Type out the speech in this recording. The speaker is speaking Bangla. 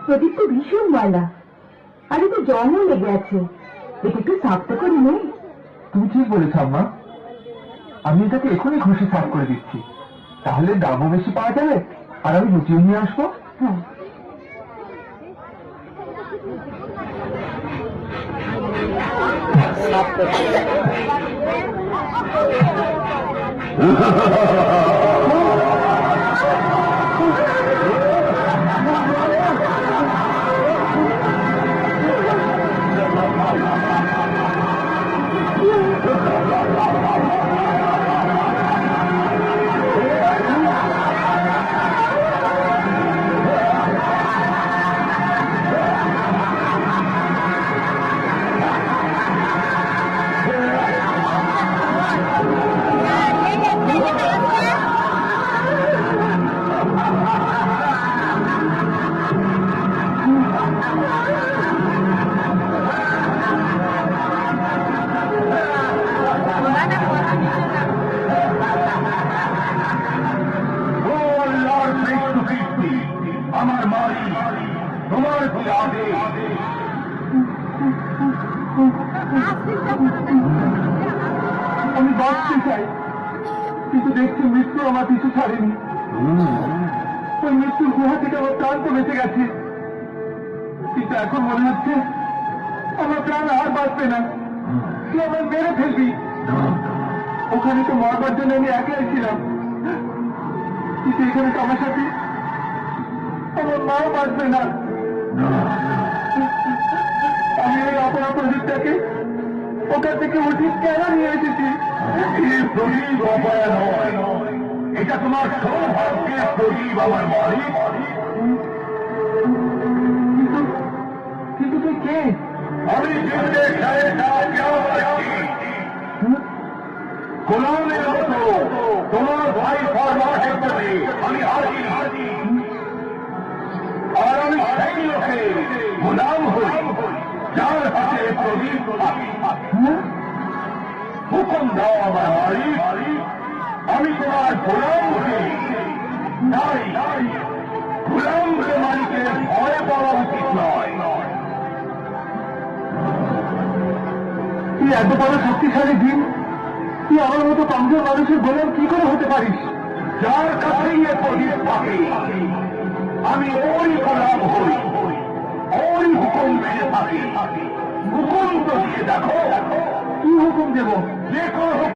প্রদীপ তো ভীষণ ময়লা, আর এতে জলও লেগে আছে, এটা একটু সাফটা করে নে। তুমি ঠিক বলেছ আম্মা, আমি এটাকে এখনই ঘষে সাফ করে দিচ্ছি, তাহলে দামও বেশি পাওয়া যাবে আর আমি লুচিয়ে নিয়ে আসবো। হ্যাঁ, আমার মারি তোমার আদেশ। আমি বাঁচতে চাই, কিন্তু দেখছি মৃত্যু আমার পিছু ছাড়েনি। ওই মৃত্যুর গুহা থেকে আমার প্রাণ তো বেঁচে গেছে, কিন্তু এখন মনে হচ্ছে আমার প্রাণ আর বাঁচবে না, তুই আমার মেরে ফেলবি। ওখানে তো মরবার জন্য আমি একলাই ছিলাম, কিন্তু এখানে তো আমার সাথে আমার মাও বাঁচবে না। আমি এই অপরাধ প্রদীপটাকে ওখান থেকে উঠে কেন নিয়ে এসেছি? প্রদীপ অপয়া নয়, এটা তোমার সৌভাগ্যের প্রদীপ আমার মালিক। কিন্তু তুই কে? আমি গোলামের মতো তোমার ভাই ফরমাসের প্রতি আমি হাজির, আর আমি সেই লোকে গোলাম হই যার হাতে প্রদীপ থাকে। হুকুম দাও আমার মালিক, আমি তোমার গোলাম হই। তাই গোলাম হয়ে মালিকের ভয় পাওয়া উচিত নয়। তুই এত বড় শক্তিশালী দিন, তুই আমার মতো কমজোর মানুষের গোলাম কি করে হতে পারিস? যার কাছেই এ প্রদীপ থাকে আমি ওই গোলাম হই, ওই হুকুম মেনে থাকি। হুকুম তো দিয়ে দেখো। কি হুকুম দেব? যে কোনো